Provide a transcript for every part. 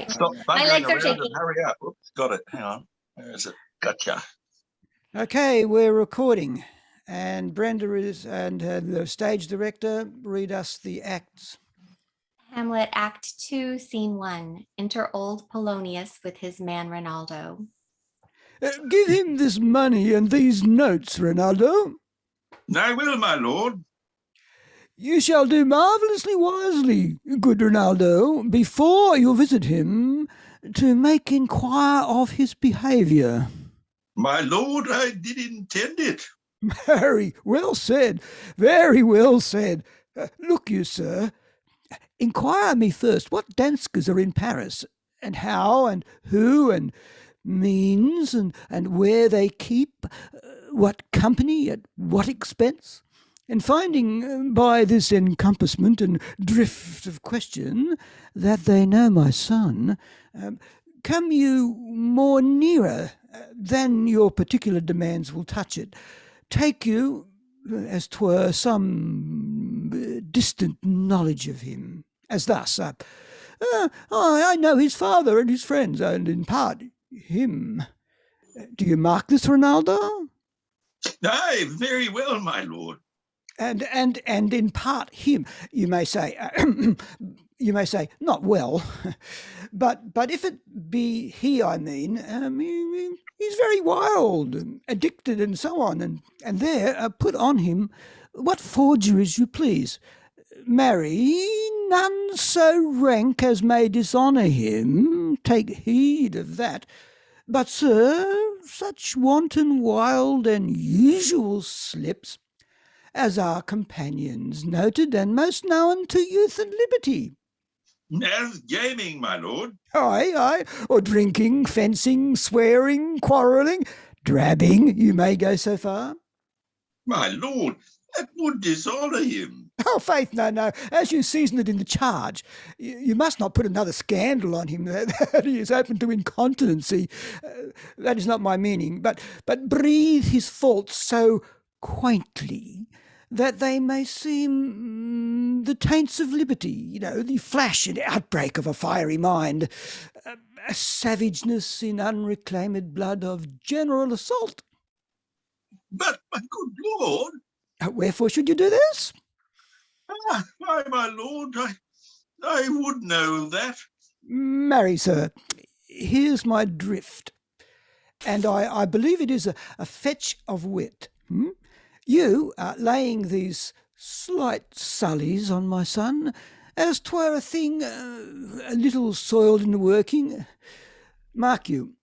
Stop My buggering legs are around shaking. and hurry up. Oops, got it. Hang on. Where is it? Gotcha. Okay, we're recording, and Brenda is and the stage director read us the acts. Hamlet Act 2, Scene 1. Enter old Polonius with his man Ronaldo. Give him this money and these notes, Ronaldo. I will, my lord. You shall do marvellously wisely, good Ronaldo, before you visit him, to make inquire of his behaviour. My lord, I did intend it. Very well said, very well said. Look you, sir, inquire me first what danskers are in Paris, and how, and who, and means, and where they keep, what company, at what expense. And finding by this encompassment and drift of question that they know my son, come you more nearer than your particular demands will touch it. Take you, as 'twere, some distant knowledge of him, as thus, I know his father and his friends, and in part him. Do you mark this, Ronaldo? Aye, very well, my lord. And in part him, you may say, not well, but if it be he, I mean, he's very wild, and addicted, and so on, and there put on him what forgeries you please. Marry, none so rank as may dishonour him, take heed of that. But, sir, such wanton, wild, and usual slips as our companions noted and most known to youth and liberty. As gaming, my lord. Aye, or drinking, fencing, swearing, quarrelling, drabbing, you may go so far. My lord, that would dishonour him. Oh, faith, no. As you season it in the charge, you must not put another scandal on him that he is open to incontinency. That is not my meaning, but breathe his faults so quaintly that they may seem the taints of liberty, the flash and outbreak of a fiery mind, a savageness in unreclaimed blood of general assault. But, my good lord. Wherefore should you do this? Why, my lord, I would know that. Marry, sir, here's my drift, and I believe it is a fetch of wit. You are laying these slight sullies on my son, as 'twere a thing a little soiled in the working. Mark you,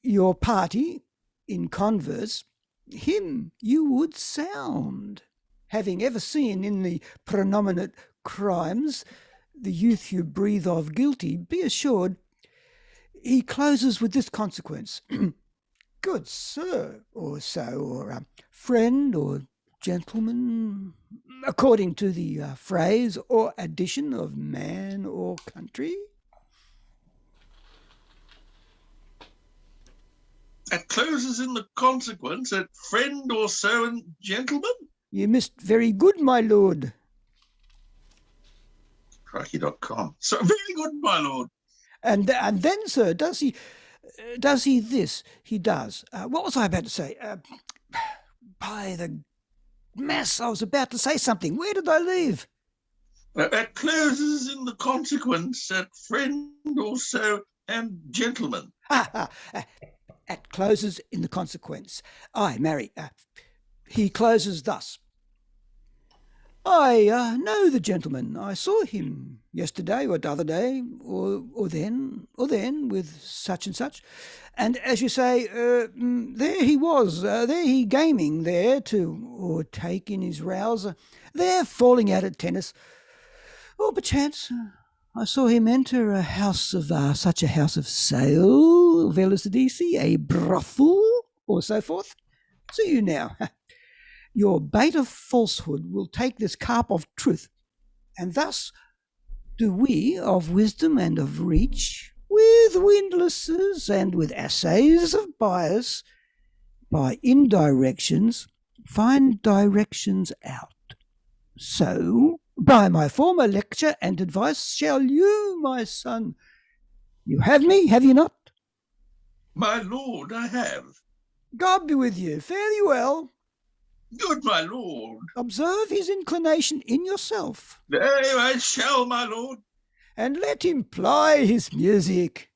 your party, in converse, him you would sound, having ever seen in the predominant crimes the youth you breathe of guilty, be assured, he closes with this consequence. Good sir, or so, or friend, or gentleman, according to the phrase or addition of man or country. That closes in the consequence at friend or so and gentleman? You missed very good, my lord. Crikey.com. So very good, my lord. And then, sir, does he this? He does. What was I about to say? By the mass, I was about to say something. Where did I leave? That closes in the consequence at friend or so and gentleman. At closes in the consequence. Aye, marry. He closes thus. I know the gentleman. I saw him yesterday or t'other day, or then, with such and such. And as you say, there he was, there he gaming, there to, or taking his rouser, there falling out at tennis. Or perchance I saw him enter a house of, such a house of sale, Velicedici, a brothel, or so forth. See you now. Your bait of falsehood will take this carp of truth, and thus do we of wisdom and of reach, with windlasses and with assays of bias, by indirections, find directions out. So, by my former lecture and advice, shall you, my son, You have me, have you not? My lord, I have. God be with you. Fare thee well. Good, my lord. Observe his inclination in yourself, Nay, I shall, my lord. and let him ply his music.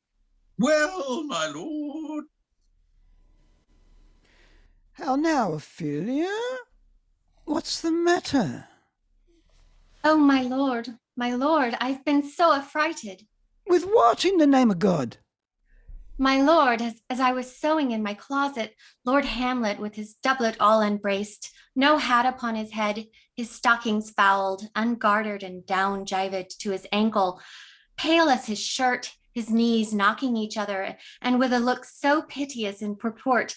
Well, my lord. How now, Ophelia? What's the matter? Oh, my lord, I've been so affrighted. With what, in the name of God? My lord, as I was sewing in my closet, Lord Hamlet, with his doublet all unbraced, no hat upon his head, his stockings fouled, ungartered and down gyved to his ankle, pale as his shirt, his knees knocking each other, and with a look so piteous in purport,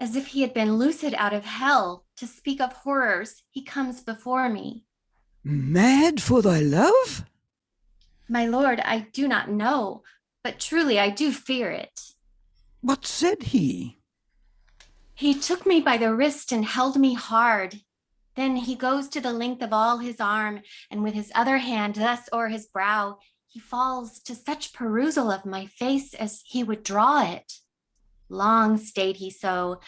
as if he had been loosed out of hell, to speak of horrors, he comes before me. Mad for thy love? My lord, I do not know, but truly I do fear it. What said he? He took me by the wrist and held me hard. Then he goes to the length of all his arm, and with his other hand thus o'er his brow, he falls to such perusal of my face as he would draw it. Long stayed he so.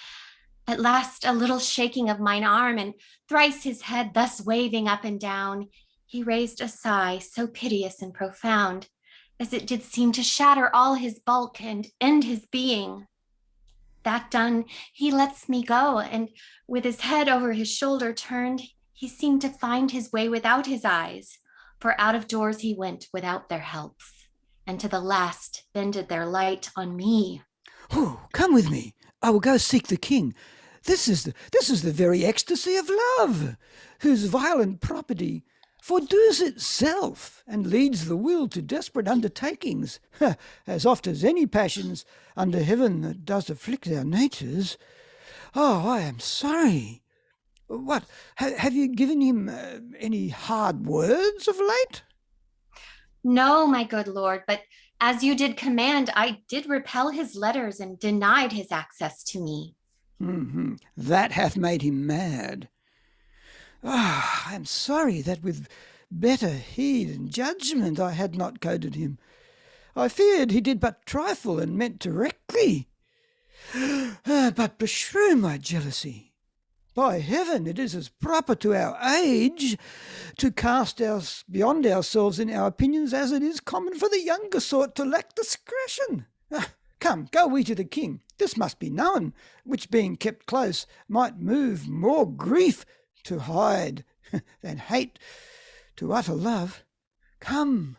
At last a little shaking of mine arm, and thrice his head thus waving up and down, he raised a sigh so piteous and profound, as it did seem to shatter all his bulk and end his being. That done, he lets me go, and with his head over his shoulder turned, he seemed to find his way without his eyes, for out of doors he went without their helps, and to the last bended their light on me. Oh, come with me. I will go seek the king. This is the very ecstasy of love, whose violent property fordoes itself and leads the will to desperate undertakings, as oft as any passions under heaven that does afflict our natures. Oh, I am sorry. What, have you given him any hard words of late? No, my good lord, but as you did command, I did repel his letters and denied his access to me. Mm-hmm. That hath made him mad. Ah, I am sorry that with better heed and judgment I had not goaded him. I feared he did but trifle and meant directly. But beshrew my jealousy. By heaven, it is as proper to our age to cast us beyond ourselves in our opinions as it is common for the younger sort to lack discretion. Come, go we to the king. This must be known, which being kept close might move more grief to hide than hate to utter love. Come.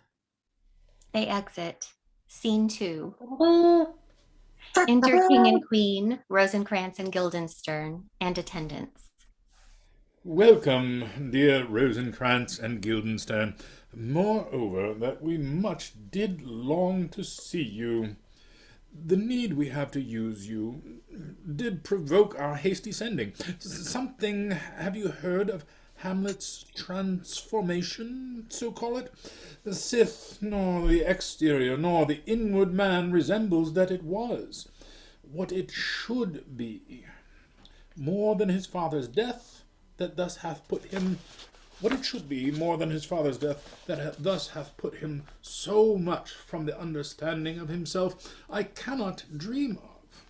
They exit. Scene 2. Enter King and Queen, Rosencrantz and Guildenstern, and attendants. Welcome, dear Rosencrantz and Guildenstern. Moreover, that we much did long to see you. The need we have to use you did provoke our hasty sending. Something, have you heard of Hamlet's transformation, so call it? The sith, nor the exterior, nor the inward man resembles that it was, what it should be. More than his father's death, that thus hath put him, what it should be, more than his father's death, that thus hath put him so much from the understanding of himself, I cannot dream of.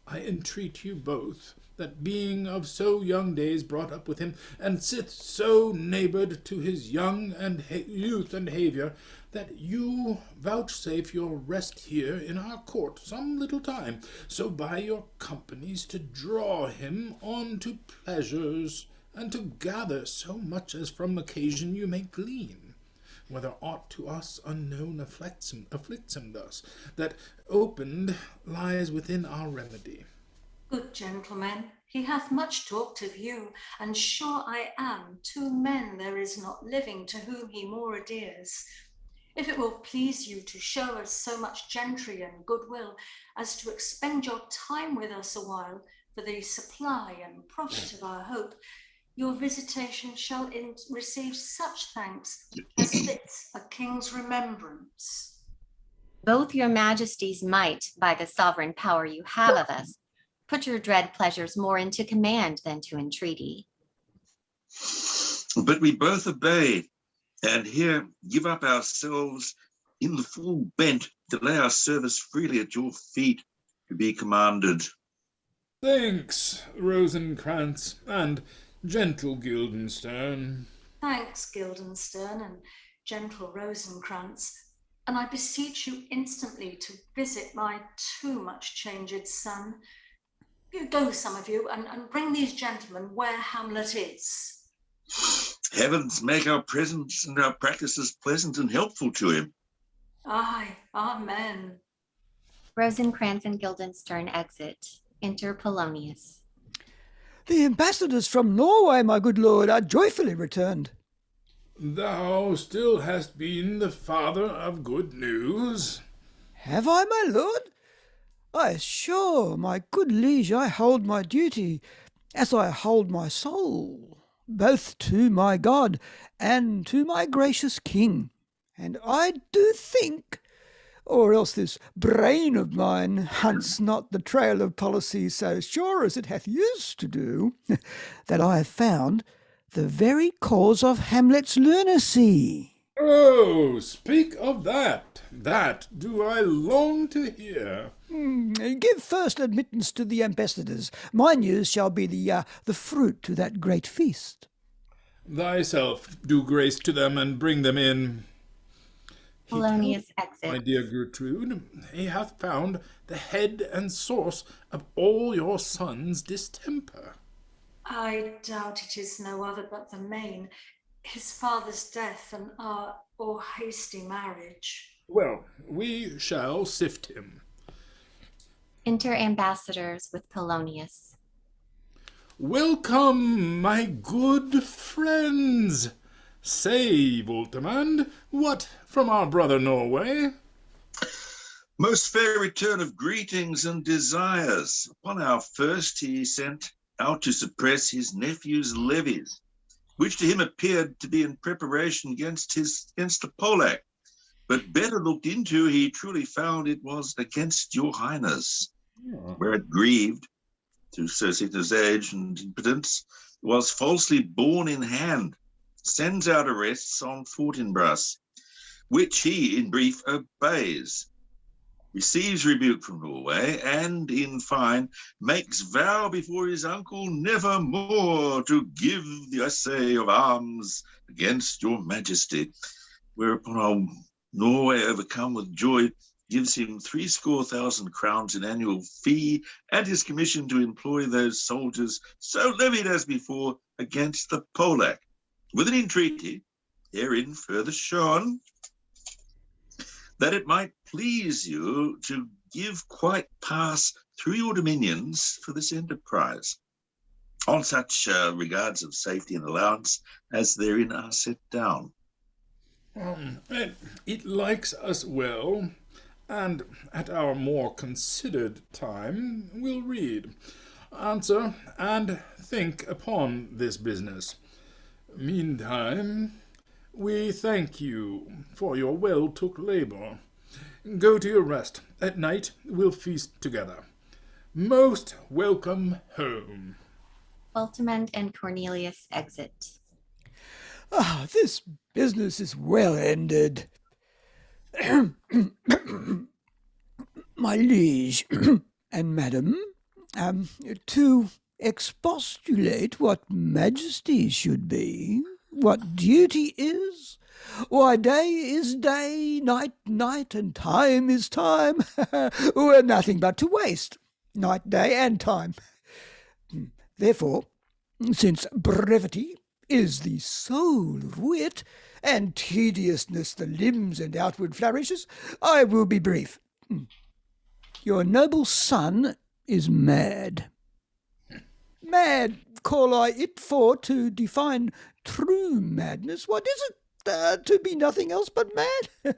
I entreat you both, that being of so young days brought up with him, and sith so neighboured to his young and youth and behaviour, that you vouchsafe your rest here in our court some little time, so by your companies to draw him on to pleasures, and to gather so much as from occasion you may glean, whether aught to us unknown afflicts him thus, that opened lies within our remedy. Good gentlemen, he hath much talked of you, and sure I am, 2 men there is not living to whom he more adheres. If it will please you to show us so much gentry and goodwill as to expend your time with us a while for the supply and profit of our hope, your visitation shall receive such thanks as fits a king's remembrance. Both your majesties might, by the sovereign power you have of us, put your dread pleasures more into command than to entreaty. But we both obey, and here give up ourselves in the full bent to lay our service freely at your feet to be commanded. Thanks, Rosencrantz and gentle Guildenstern. Thanks, Guildenstern and gentle Rosencrantz, and I beseech you instantly to visit my too much changed son. You go, some of you, and bring these gentlemen where Hamlet is. Heavens make our presence and our practices pleasant and helpful to him. Aye, amen. Rosencrantz and Guildenstern exit. Enter Polonius. The ambassadors from Norway, my good lord, are joyfully returned. Thou still hast been the father of good news. Have I, my lord? I assure my good liege I hold my duty, as I hold my soul, both to my God and to my gracious king. And I do think, or else this brain of mine hunts not the trail of policy so sure as it hath used to do, that I have found the very cause of Hamlet's lunacy. Oh, speak of that. That do I long to hear. Give first admittance to the ambassadors. My news shall be the fruit to that great feast. Thyself do grace to them and bring them in. Polonius exits. My dear Gertrude, he hath found the head and source of all your son's distemper. I doubt it is no other but the main, his father's death and our hasty marriage. Well, we shall sift him. Enter ambassadors with Polonius. Welcome, my good friends. Say, Voltimand, what from our brother Norway? Most fair return of greetings and desires. Upon our first he sent out to suppress his nephew's levies, which to him appeared to be in preparation against the Polack. But better looked into, he truly found it was against your highness, where it grieved, through Sir Signer's age and impotence, was falsely borne in hand, sends out arrests on Fortinbras, which he, in brief, obeys, receives rebuke from Norway, and, in fine, makes vow before his uncle never more to give the essay of arms against your majesty. Whereupon our Norway, overcome with joy, gives him 70,000 crowns in annual fee, and his commission to employ those soldiers so levied as before against the Polack, with an entreaty, herein further shown, that it might please you to give quite pass through your dominions for this enterprise, on such regards of safety and allowance as therein are set down. It likes us well, and at our more considered time we'll read, answer, and think upon this business. Meantime, we thank you for your well-took labour. Go to your rest. At night we'll feast together. Most welcome home. Voltimand and Cornelius exit. This business is well ended. My liege and madam, to expostulate what majesty should be, what duty is, why day is day, night night, and time is time, we're nothing but to waste, night, day, and time. Therefore, since brevity is the soul of wit, and tediousness the limbs and outward flourishes, I will be brief. Your noble son is mad. Mad call I it for to define true madness. What is it? To be nothing else but mad?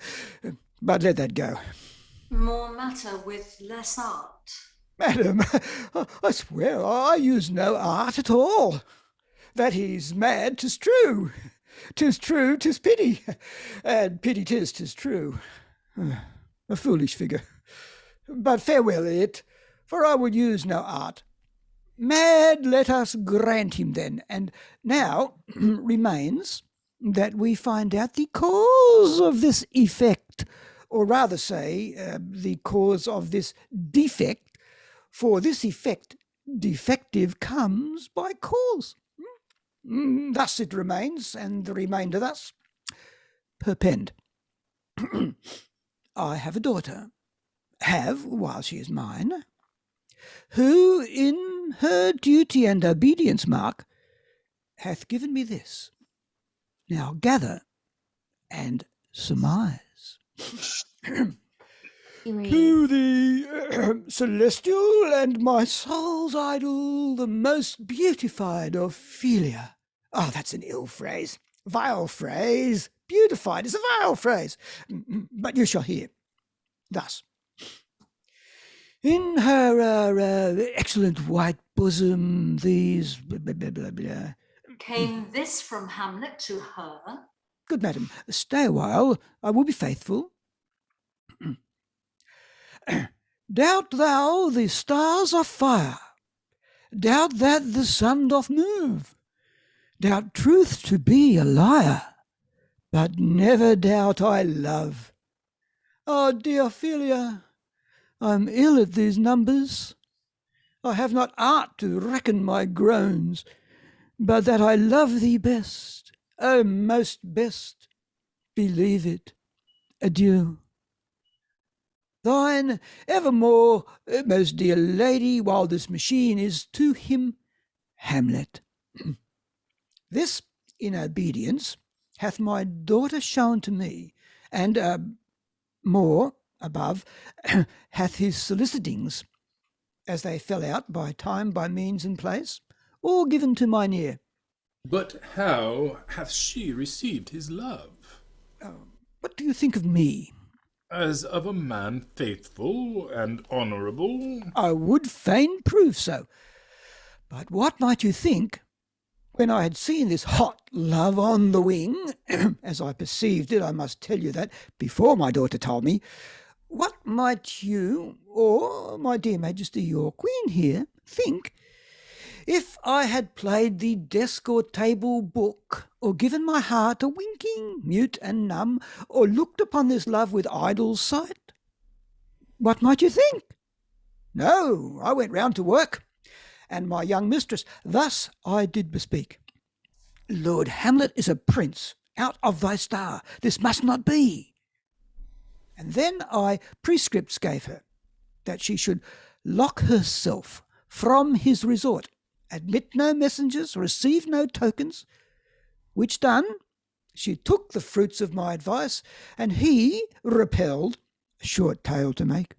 But let that go. More matter with less art. Madam, I swear I use no art at all. That he's mad, 'tis true. 'Tis true, 'tis pity. And pity 'tis true. A foolish figure. But farewell it, for I will use no art. Mad let us grant him then, and now remains that we find out the cause of this effect, or rather say, the cause of this defect, for this effect defective comes by cause. Thus it remains, and the remainder thus. Perpend. I have a daughter, have while she is mine, who in her duty and obedience mark hath given me this. Now gather and surmise. He reads, To the celestial and my soul's idol, the most beautified Ophelia. Oh, that's an ill phrase. Vile phrase. Beautified is a vile phrase. But you shall hear. Thus. In her excellent white bosom, these blah, blah, blah, blah, blah. Came this from Hamlet to her? Good madam, stay a while. I will be faithful. Doubt thou the stars are fire? Doubt that the sun doth move? Doubt truth to be a liar? But never doubt I love. Oh, dear Ophelia, I'm ill at these numbers. I have not art to reckon my groans, but that I love thee best, oh, most best, believe it. Adieu. Thine evermore, most dear lady, while this machine is to him, Hamlet. This, in obedience, hath my daughter shown to me, and more above, hath his solicitings, as they fell out by time, by means, and place, all given to mine ear. But how hath she received his love? What do you think of me? As of a man faithful and honourable? I would fain prove so. But what might you think, when I had seen this hot love on the wing, as I perceived it, I must tell you that, before my daughter told me, what might you, or my dear Majesty, your Queen here, think, if I had played the desk or table book, or given my heart a winking, mute and numb, or looked upon this love with idle sight? What might you think? No, I went round to work, and my young mistress, thus I did bespeak. Lord Hamlet is a prince, out of thy star, this must not be. And then I prescripts gave her, that she should lock herself from his resort, admit no messengers, receive no tokens, which done, she took the fruits of my advice, and he, repelled, a short tale to make,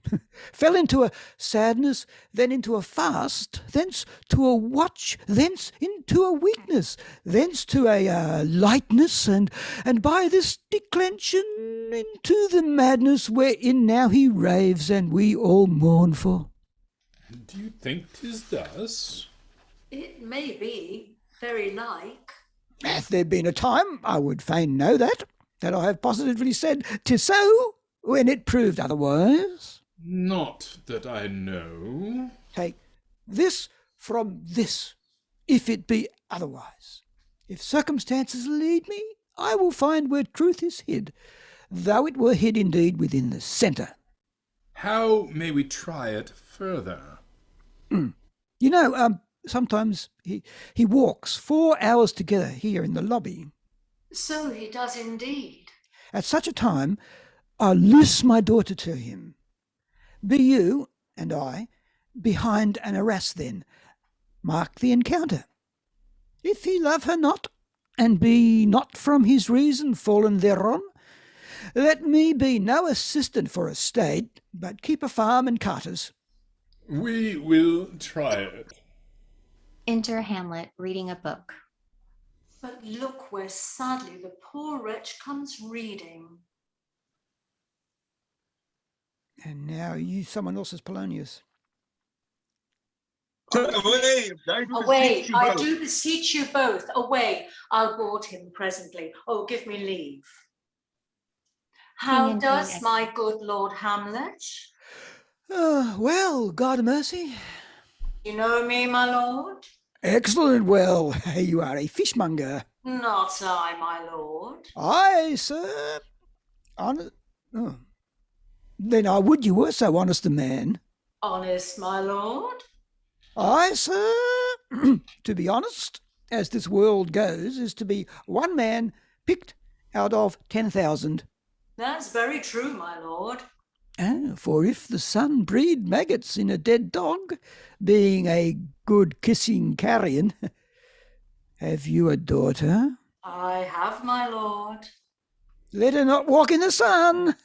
fell into a sadness, then into a fast, thence to a watch, thence into a weakness, thence to a lightness, and by this declension into the madness wherein now he raves, and we all mourn for. Do you think 'tis thus? It may be, very like. Hath there been a time, I would fain know that I have positively said 'tis so, when it proved otherwise? Not that I know. Take this from this, if it be otherwise. If circumstances lead me, I will find where truth is hid, though it were hid indeed within the centre. How may we try it further? You know, sometimes he walks 4 hours together here in the lobby. So he does indeed. At such a time, I loose my daughter to him. Be you and I behind an arras then. Mark the encounter. If he love her not, and be not from his reason fallen thereon, let me be no assistant for a state, but keep a farm and carters. We will try it. Enter Hamlet reading a book. But look where sadly the poor wretch comes reading. And now you someone else's Polonius. Away! Away, I do beseech you both. Away, I'll board him presently. Oh, give me leave. How and does Queen my good Lord Hamlet? Well, God mercy. You know me, my lord? Excellent, well, you are a fishmonger. Not I, my lord. Aye, sir. Then I would you were so honest a man. Honest, my lord? Aye, sir. To be honest, as this world goes, is to be one man picked out of 10,000. That's very true, my lord. For if the sun breed maggots in a dead dog, being a good kissing carrion, have you a daughter? I have, my lord. Let her not walk in the sun.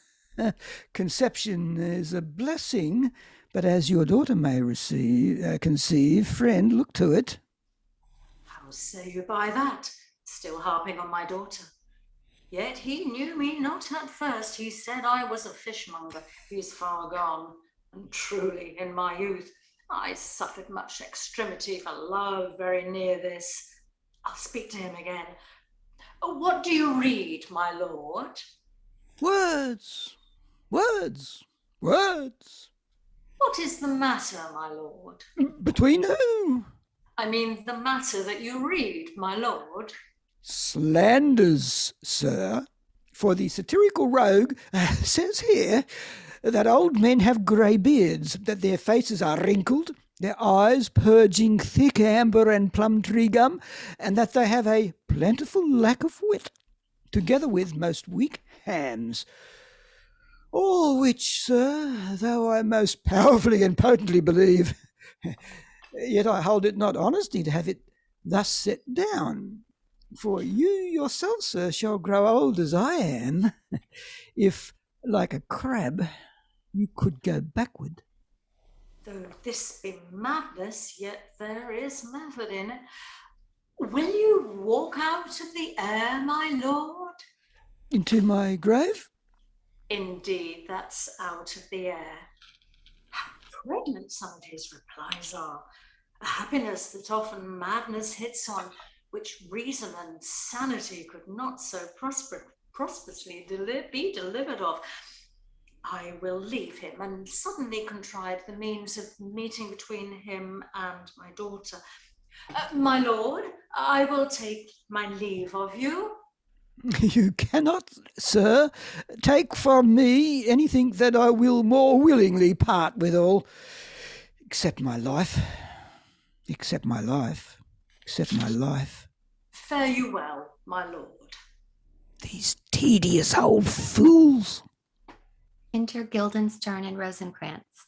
Conception is a blessing, but as your daughter may conceive, friend, look to it. How say you by that? Still harping on my daughter. Yet he knew me not at first. He said I was a fishmonger. He's far gone. And truly, in my youth, I suffered much extremity for love very near this. I'll speak to him again. What do you read, my lord? Words, words, words. What is the matter, my lord? Between who? I mean the matter that you read, my lord. Slanders, sir. For the satirical rogue says here that old men have grey beards, that their faces are wrinkled, their eyes purging thick amber and plum tree gum, and that they have a plentiful lack of wit, together with most weak hams. All which, sir, though I most powerfully and potently believe, yet I hold it not honesty to have it thus set down. For you yourself, sir, shall grow old as I am, if, like a crab, you could go backward. Though this be madness, yet there is method in it. Will you walk out of the air, my lord? Into my grave? Indeed, that's out of the air. How pregnant some of his replies are. A happiness that often madness hits on, which reason and sanity could not so prosperously be delivered of. I will leave him and suddenly contrive the means of meeting between him and my daughter. My lord, I will take my leave of you. You cannot, sir, take from me anything that I will more willingly part withal, except my life, except my life, except my life. Fare you well, my lord. These tedious old fools. Enter Guildenstern and Rosencrantz.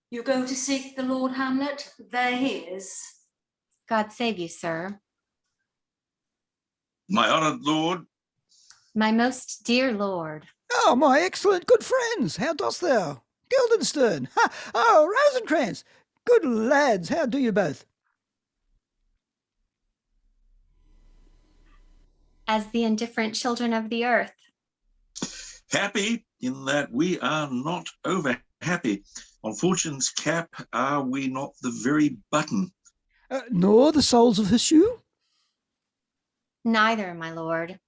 You go to seek the Lord Hamlet? There he is. God save you, sir. My honoured lord, My most dear lord. Oh, my excellent good friends, how dost thou? Guildenstern, ha! Oh, Rosencrantz, good lads, how do you both? As the indifferent children of the earth. happy in that we are not over happy. On fortune's cap are we not the very button? Nor the soles of her shoe? Neither, my lord.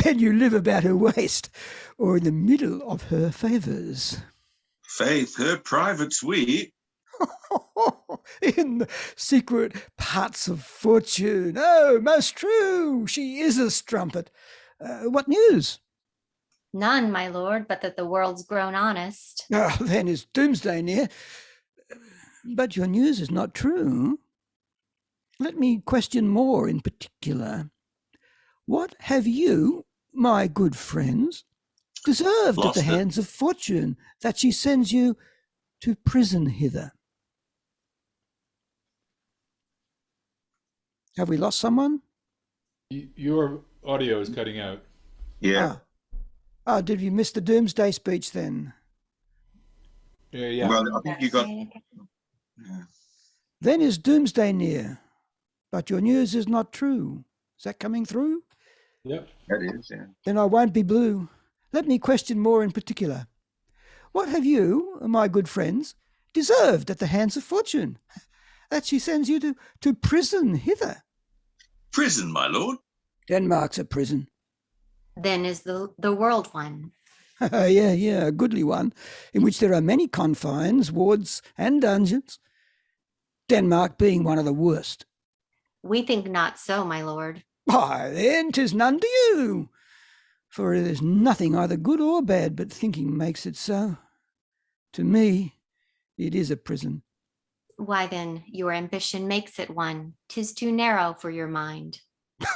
And you live about her waist, or in the middle of her favours. Faith, her privates we. In the secret parts of fortune. Oh, most true, she is a strumpet. What news? None, my lord, but that the world's grown honest. Oh, then is doomsday near. But your news is not true. Let me question more in particular. What have you, my good friends, deserved at Lost the it. hands of fortune, that she sends you to prison hither? Have we lost someone? Your audio is cutting out. Yeah. Did you miss the doomsday speech then? Yeah. Well, I think you got. Yeah. Then is doomsday near, but your news is not true. Is that coming through? Yep. That is, yeah. Then I won't be blue. Let me question more in particular. What have you, my good friends, deserved at the hands of fortune, that she sends you to prison hither? Prison, my lord. Denmark's a prison. Then is the world one. Yeah, a goodly one, in which there are many confines, wards, and dungeons. Denmark being one of the worst. We think not so, my lord. Why, then 'tis none to you. For there's nothing either good or bad, but thinking makes it so. To me, it is a prison. Why then, your ambition makes it one. 'Tis too narrow for your mind.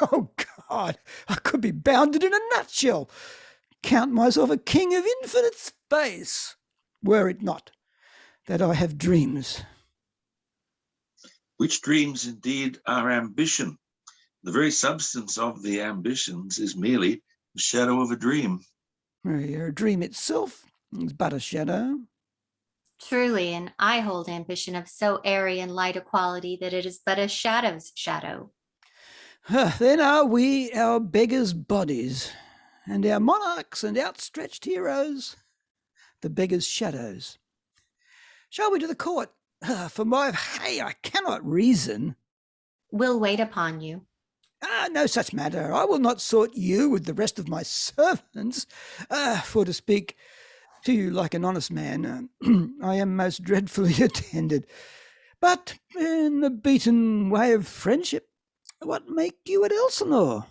Oh, God, I could be bounded in a nutshell. Count myself a king of infinite space, were it not that I have dreams. Which dreams indeed are ambition. The very substance of the ambitions is merely the shadow of a dream. A dream itself is but a shadow. Truly, and I hold ambition of so airy and light a quality that it is but a shadow's shadow. Then are we our beggars' bodies, and our monarchs and outstretched heroes the beggars' shadows. Shall we to the court? For my hey, I cannot reason. We'll wait upon you. No such matter. I will not sort you with the rest of my servants. For to speak to you like an honest man, I am most dreadfully attended. But in the beaten way of friendship, what make you at Elsinore?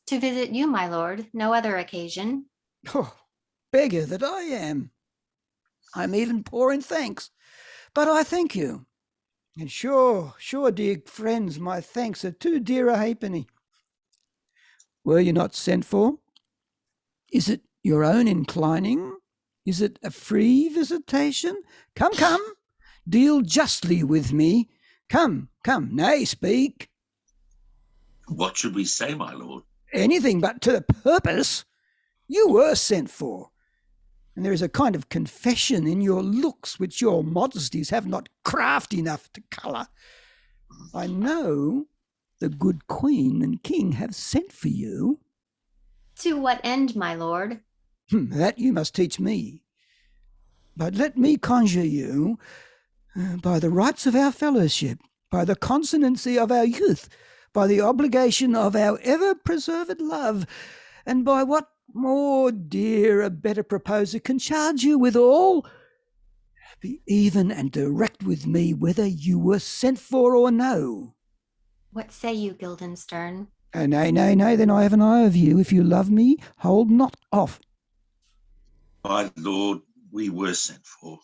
To visit you, my lord, no other occasion. Oh, beggar that I am. I'm even poor in thanks, but I thank you. And sure, dear friends, my thanks are too dear a halfpenny. Were you not sent for? Is it your own inclining? Is it a free visitation? Come, deal justly with me. Come, nay, speak. What should we say, my lord? Anything but to the purpose. You were sent for, and there is a kind of confession in your looks which your modesties have not craft enough to colour. I know the good queen and king have sent for you. To what end, my lord? That you must teach me. But let me conjure you, by the rights of our fellowship, by the consonancy of our youth, by the obligation of our ever-preserved love, and by what more dear a better proposer can charge you withal, be even and direct with me whether you were sent for or no. What say you, Guildenstern? Nay, then I have an eye of you. If you love me, hold not off. My lord, we were sent for.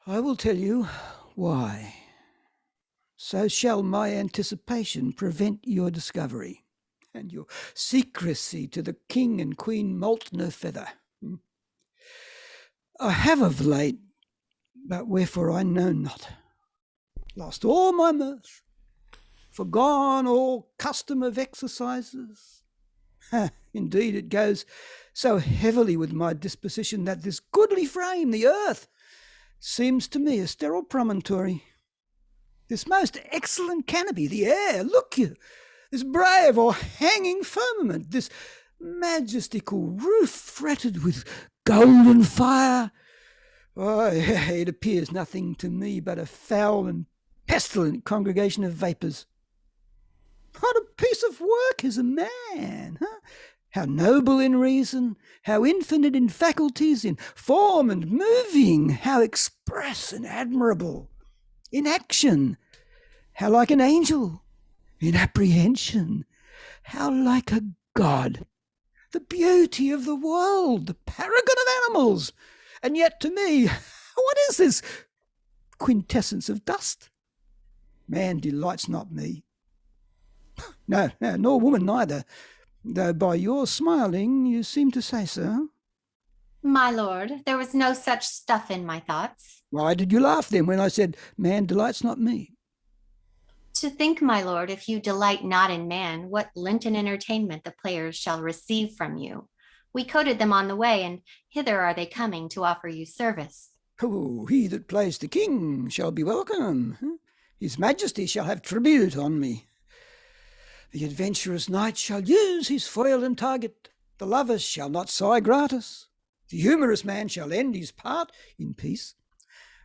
I will tell you why. So shall my anticipation prevent your discovery, and your secrecy to the king and queen moult no feather. I have of late, but wherefore I know not, lost all my mirth, forgone all custom of exercises. Indeed, it goes so heavily with my disposition that this goodly frame, the earth, seems to me a sterile promontory. This most excellent canopy, the air, look you, this brave or hanging firmament, this majestical roof fretted with golden fire, it appears nothing to me but a foul and pestilent congregation of vapours. What a piece of work is a man! How noble in reason, how infinite in faculties, in form and moving, how express and admirable. In action, how like an angel. In apprehension, how like a god. The beauty of the world, the paragon of animals. And yet to me, what is this quintessence of dust? Man delights not me. No, nor woman neither, though by your smiling you seem to say so. My lord, there was no such stuff in my thoughts. Why did you laugh then when I said, man delights not me? To think, my lord, if you delight not in man, what Lenten entertainment the players shall receive from you. We coted them on the way, and hither are they coming to offer you service. Oh, he that plays the king shall be welcome. His majesty shall have tribute on me. The adventurous knight shall use his foil and target. The lover shall not sigh gratis. The humorous man shall end his part in peace.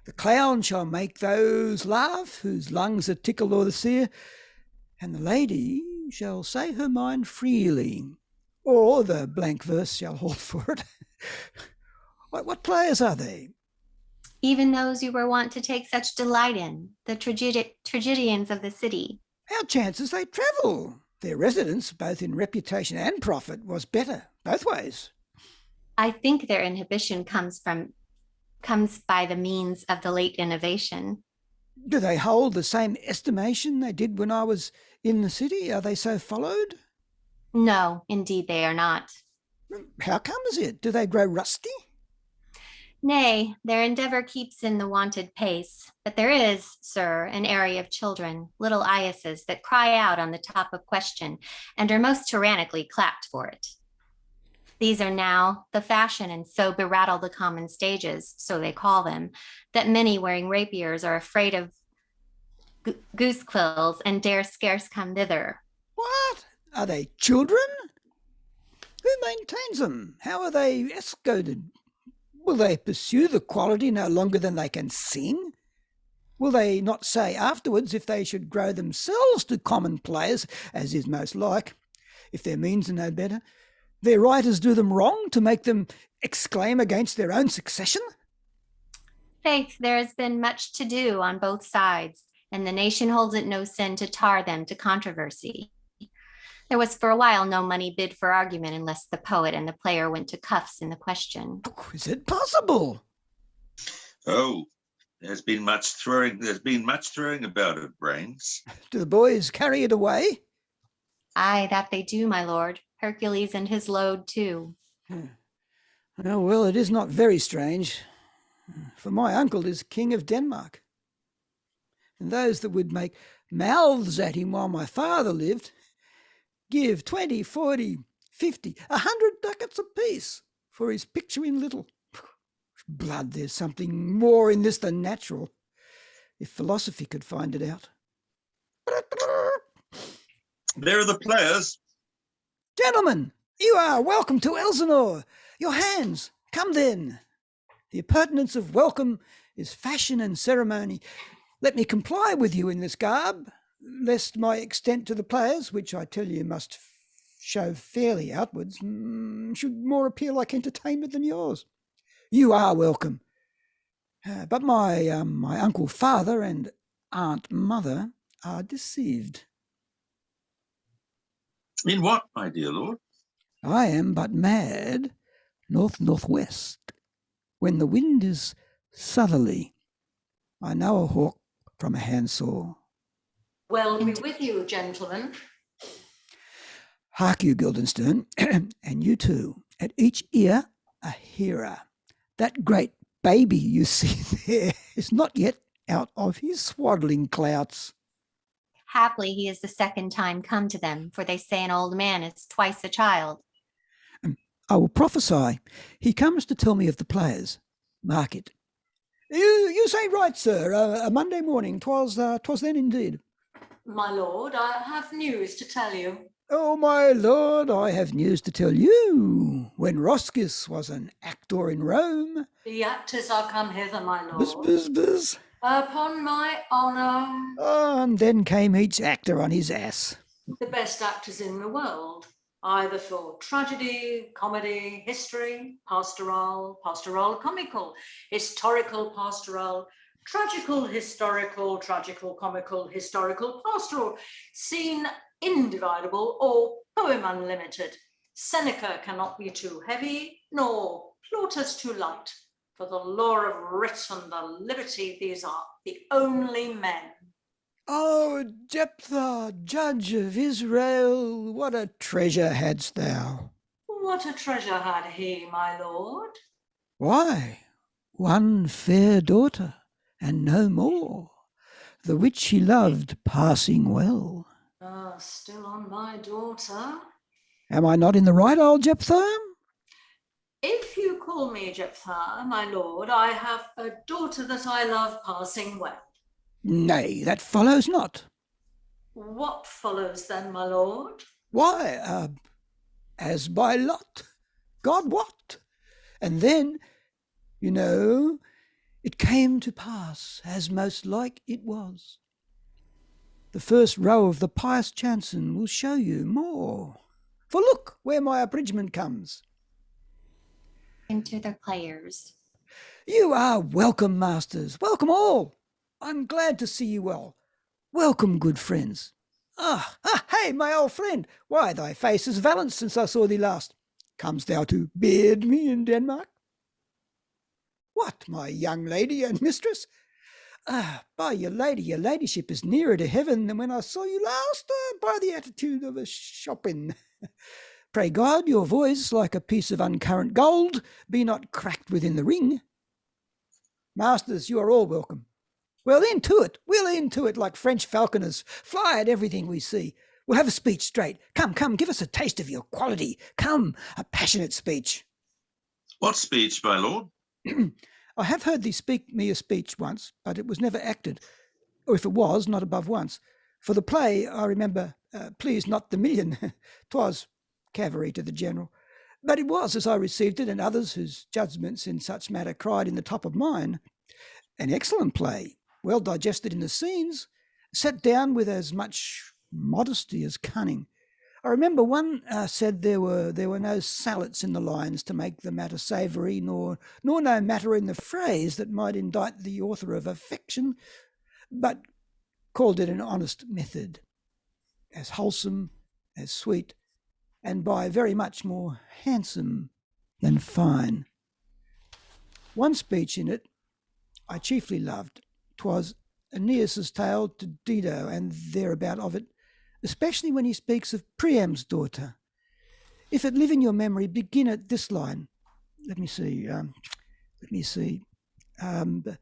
The clown shall make those laugh whose lungs are tickled o'er the seer, and the lady shall say her mind freely, or the blank verse shall hold for it. What players are they? Even those you were wont to take such delight in, the tragedians of the city. How chances they travel? Their residence, both in reputation and profit, was better, both ways. I think their inhibition comes by the means of the late innovation. Do they hold the same estimation they did when I was in the city? Are they so followed? No, indeed they are not. How comes it? Do they grow rusty? Nay, their endeavor keeps in the wonted pace. But there is, sir, an area of children, little eyases, that cry out on the top of question, and are most tyrannically clapped for it. These are now the fashion, and so berattle the common stages, so they call them, that many wearing rapiers are afraid of goose quills and dare scarce come thither. What? Are they children? Who maintains them? How are they escorted? Will they pursue the quality no longer than they can sing? Will they not say afterwards, if they should grow themselves to common players, as is most like, if their means are no better, their writers do them wrong to make them exclaim against their own succession? Faith, there has been much to do on both sides, and the nation holds it no sin to tar them to controversy. There was for a while no money bid for argument unless the poet and the player went to cuffs in the question. Is it possible? Oh, there's been much throwing about it, Brains. Do the boys carry it away? Aye, that they do, my lord. Hercules and his load too. Oh, well, it is not very strange, for my uncle is King of Denmark. And those that would make mouths at him while my father lived give 20, 40, 50, 100 ducats apiece for his picture in little. Blood, there's something more in this than natural, if philosophy could find it out. There are the players. Gentlemen, you are welcome to Elsinore. Your hands, come then. The appurtenance of welcome is fashion and ceremony. Let me comply with you in this garb, lest my extent to the players, which I tell you must show fairly outwards, should more appear like entertainment than yours. You are welcome. But my uncle father and aunt mother are deceived. In what, my dear lord? I am but mad north-northwest. When the wind is southerly, I know a hawk from a handsaw. Well be with you, gentlemen. Hark you, Guildenstern, and you too, at each ear a hearer. That great baby you see there is not yet out of his swaddling clouts. Haply he is the second time come to them, for they say an old man is twice a child. I will prophesy. He comes to tell me of the players. Mark it. You say right, sir. A Monday morning. 'Twas then indeed. My lord, I have news to tell you. Oh, my lord, I have news to tell you. When Roscus was an actor in Rome. The actors are come hither, my lord. Buzz, buzz, buzz. Upon my honour. Oh, and then came each actor on his ass. The best actors in the world, either for tragedy, comedy, history, pastoral, pastoral comical, historical pastoral, tragical historical, tragical comical, historical pastoral, scene individable, or poem unlimited. Seneca cannot be too heavy, nor Plautus too light. For the law of writ and the liberty, these are the only men. Oh, Jephthah, judge of Israel, what a treasure hadst thou! What a treasure had he, my lord? Why, one fair daughter, and no more, the which he loved passing well. Ah, still on my daughter. Am I not in the right, old Jephthah? If you call me Jephthah, my lord, I have a daughter that I love passing well. Nay, that follows not. What follows then, my lord? Why, as by lot, God wot. And then, you know, it came to pass, as most like it was. The first row of the pious chanson will show you more. For look where my abridgment comes. Into the players. You are welcome, masters. Welcome all. I'm glad to see you well. Welcome, good friends. Hey, my old friend, why, thy face is valanced since I saw thee last. Comes thou to beard me in Denmark? What, my young lady and mistress? By your ladyship is nearer to heaven than when I saw you last, by the attitude of a shopping. Pray God, your voice, like a piece of uncurrent gold, be not cracked within the ring. Masters, you are all welcome. We'll into it like French falconers, fly at everything we see. We'll have a speech straight. Come, give us a taste of your quality. Come, a passionate speech. What speech, my lord? I have heard thee speak me a speech once, but it was never acted, or if it was, not above once. For the play, I remember, Please Not the Million. 'Twas cavalry to the general. But it was, as I received it, and others whose judgments in such matter cried in the top of mine, an excellent play, well digested in the scenes, set down with as much modesty as cunning. I remember one said there were no salads in the lines to make the matter savoury, nor no matter in the phrase that might indict the author of affection, but called it an honest method, as wholesome, as sweet, and by very much more handsome than fine. One speech in it I chiefly loved. 'Twas Aeneas's tale to Dido and thereabout of it, especially when he speaks of Priam's daughter. If it live in your memory, begin at this line. Let me see. The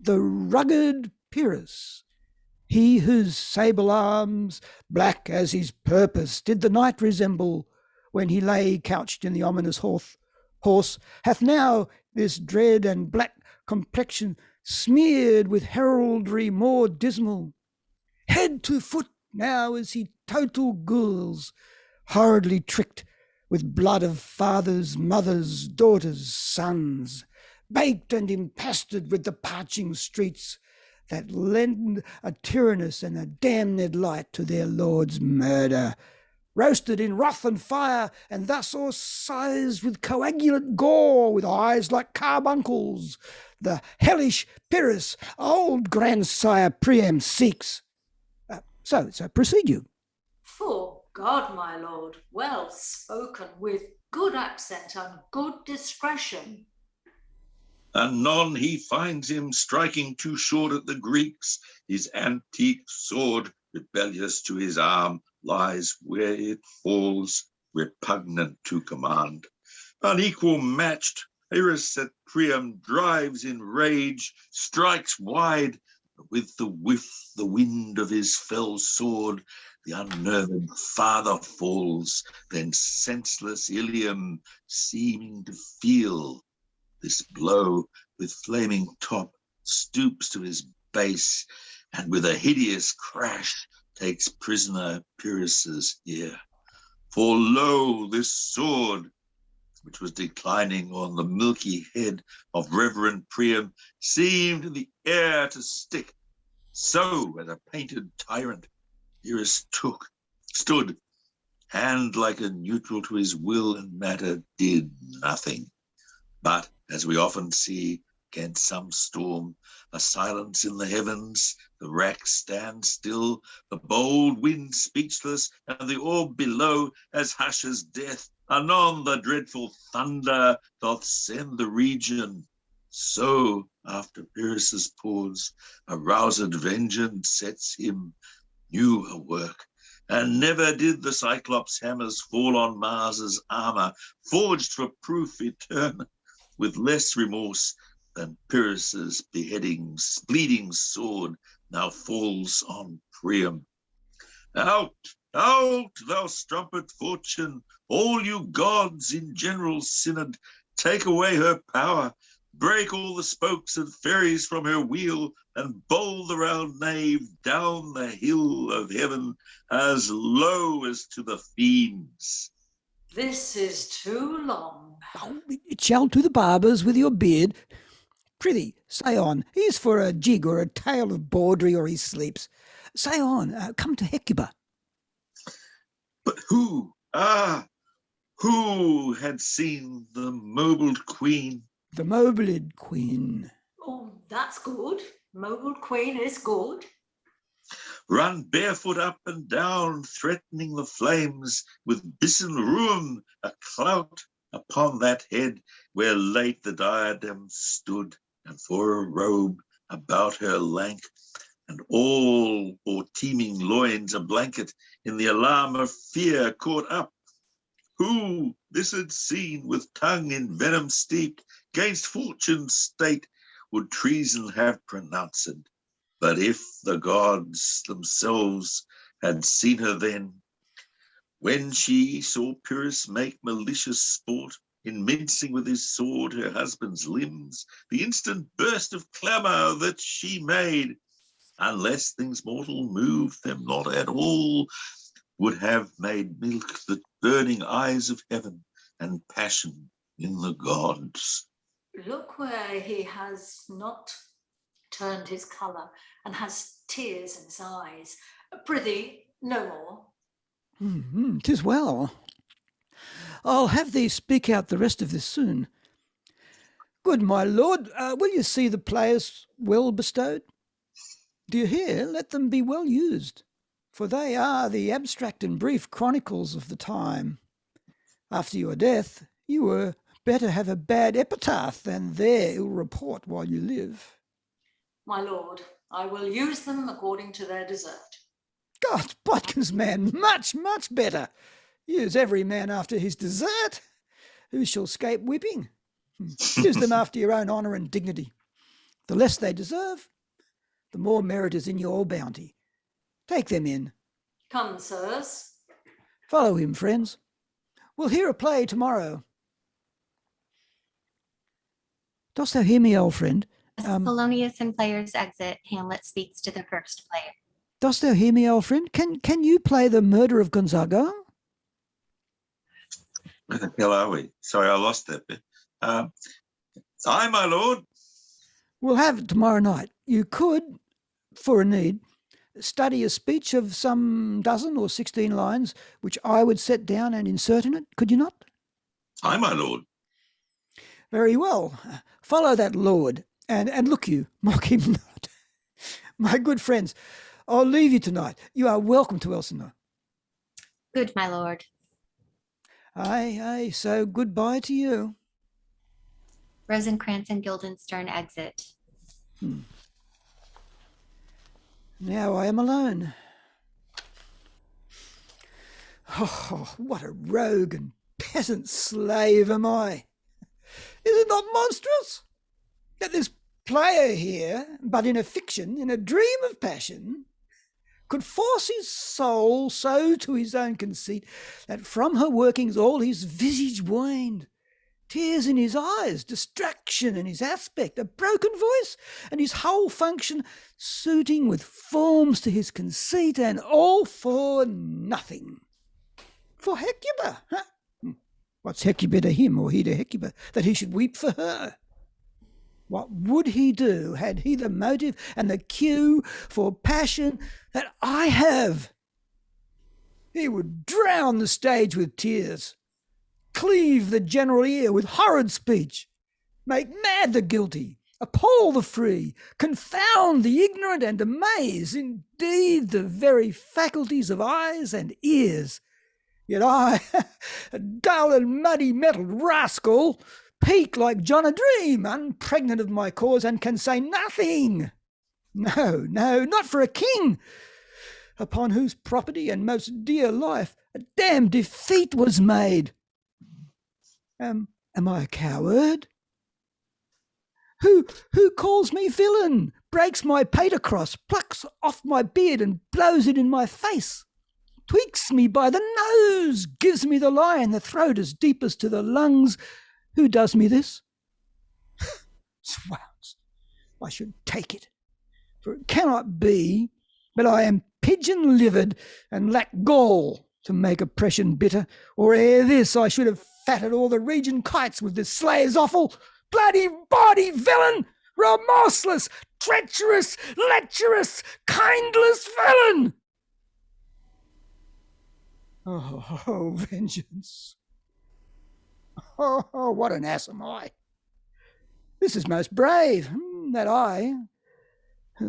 rugged Pyrrhus, he whose sable arms, black as his purpose, did the knight resemble when he lay couched in the ominous horse, hath now this dread and black complexion smeared with heraldry more dismal. Head to foot now is he total gules, horridly tricked with blood of fathers, mothers, daughters, sons, baked and impasted with the parching streets that lend a tyrannous and a damned light to their lord's murder, roasted in wrath and fire, and thus o'ersized with coagulate gore, with eyes like carbuncles, the hellish Pyrrhus, old grandsire Priam seeks. So proceed you. For God, my lord, well spoken, with good accent and good discretion. Anon he finds him striking too short at the Greeks. His antique sword, rebellious to his arm, lies where it falls, repugnant to command. Unequal matched, Pyrrhus at Priam drives in rage, strikes wide, with the wind of his fell sword, the unnerved father falls, then senseless Ilium, seeming to feel this blow with flaming top, stoops to his base, and with a hideous crash takes prisoner Pyrrhus's ear. For lo, this sword, which was declining on the milky head of Reverend Priam, seemed in the air to stick. So, as a painted tyrant, Pyrrhus stood, hand like a neutral to his will and matter, did nothing. But, as we often see, against some storm, a silence in the heavens, the rack stands still, the bold wind speechless, and the orb below as hushes death. Anon the dreadful thunder doth send the region. So, after Pyrrhus's pause, aroused vengeance sets him new a work. And never did the Cyclops' hammers fall on Mars's armor, forged for proof eternal, with less remorse than Pyrrhus's beheading's bleeding sword now falls on Priam. Out, thou strumpet fortune, all you gods in general synod, take away her power, break all the spokes and ferries from her wheel, and bowl the round nave down the hill of heaven as low as to the fiends. This is too long. Oh, it shall to the barbers with your beard. Prithee, say on. He's for a jig or a tale of bawdry, or he sleeps. Say on, come to Hecuba. But who had seen the mobled queen? The mobled queen. Oh, that's good. Mobile Queen is good. run barefoot up and down, threatening the flames with bison ruin, a clout upon that head where late the diadem stood, and for a robe about her lank, and all or teeming loins a blanket, in the alarm of fear caught up. Who this had seen with tongue in venom steeped, gainst fortune's state would treason have pronounced. But if the gods themselves had seen her then, when she saw Pyrrhus make malicious sport in mincing with his sword her husband's limbs, the instant burst of clamour that she made, unless things mortal moved them not at all, would have made milk the burning eyes of heaven and passion in the gods. Look where he has not turned his colour and has tears in his eyes. Prithee, no more. 'Tis well. I'll have thee speak out the rest of this soon. Good my lord, will you see the players well bestowed? Do you hear? Let them be well used, for they are the abstract and brief chronicles of the time. After your death, you were better have a bad epitaph than their ill report while you live. My lord, I will use them according to their desert. God, Bodkin's man, much, much better. Use every man after his desert. Who shall escape whipping? Use them after your own honour and dignity. The less they deserve, the more merit is in your bounty. Take them in. Come, sirs. Follow him, friends. We'll hear a play tomorrow. Dost thou hear me, old friend? As Polonius and players exit, Hamlet speaks to the first player. Dost thou hear me, old friend? Can you play the murder of Gonzaga? Where the hell are we? Sorry, I lost that bit. Aye, my lord. We'll have it tomorrow night. You could, for a need, study a speech of some 12 or 16 lines, which I would set down and insert in it, could you not? Aye, my lord. Very well. Follow that lord, and look you, mock him not. My good friends, I'll leave you tonight. You are welcome to Elsinore. Good, my lord. Aye, so goodbye to you. Rosencrantz and Guildenstern exit. Now I am alone. Oh, what a rogue and peasant slave am I. Is it not monstrous that this player here, but in a fiction, in a dream of passion, could force his soul so to his own conceit that from her workings all his visage waned, tears in his eyes, distraction in his aspect, a broken voice, and his whole function suiting with forms to his conceit, and all for nothing. For Hecuba, huh? What's Hecuba to him, or he to Hecuba, that he should weep for her? What would he do had he the motive and the cue for passion that I have? He would drown the stage with tears, cleave the general ear with horrid speech, make mad the guilty, appall the free, confound the ignorant, and amaze, indeed, the very faculties of eyes and ears. Yet I, a dull and muddy-mettled rascal, peak like John a Dream, unpregnant of my cause, and can say nothing. No, not for a king, upon whose property and most dear life a damned defeat was made. Am I a coward? Who calls me villain, breaks my pater cross, plucks off my beard and blows it in my face, tweaks me by the nose, gives me the lie in the throat as deep as to the lungs? Who does me this? Swounds, I should take it, for it cannot be, but I am pigeon-livered and lack gall to make oppression bitter, or ere this I should have fatted all the region kites with this slave's offal. Bloody body villain, remorseless, treacherous, lecherous, kindless villain! Oh, vengeance. Oh, what an ass am I. This is most brave, that I,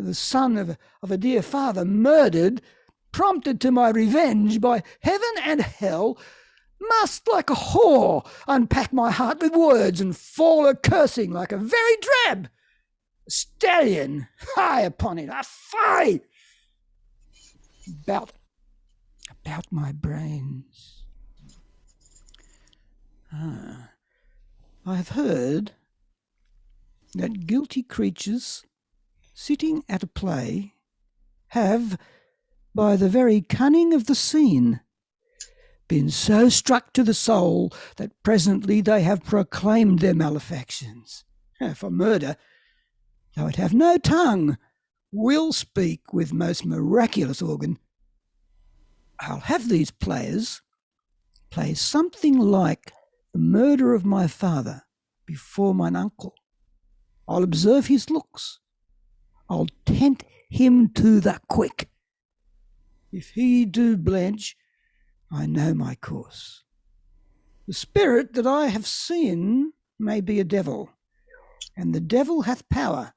the son of a dear father, murdered, prompted to my revenge by heaven and hell, must, like a whore, unpack my heart with words and fall a-cursing like a very drab stallion. Fie upon it, fie! About my brains. I have heard that guilty creatures sitting at a play have, by the very cunning of the scene, been so struck to the soul that presently they have proclaimed their malefactions. For murder, though it have no tongue, will speak with most miraculous organ. I'll have these players play something like the murder of my father before mine uncle. I'll observe his looks. I'll tent him to the quick. If he do blench, I know my course. The spirit that I have seen may be a devil, and the devil hath power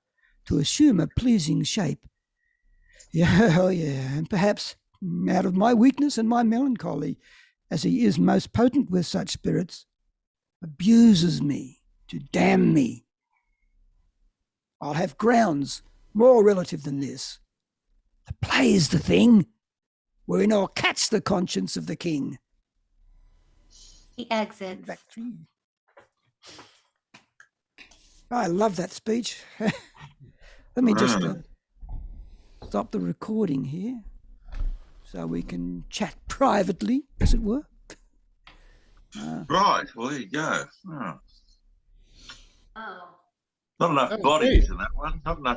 to assume a pleasing shape. Yeah, and perhaps out of my weakness and my melancholy, as he is most potent with such spirits, abuses me to damn me. I'll have grounds more relative than this. The play is the thing, wherein I'll catch the conscience of the king. He exits. Back 3. I love that speech. Let me just stop the recording here so we can chat privately, as it were. Right, well, there you go. Oh. Not enough That was bodies great. in that one. Not enough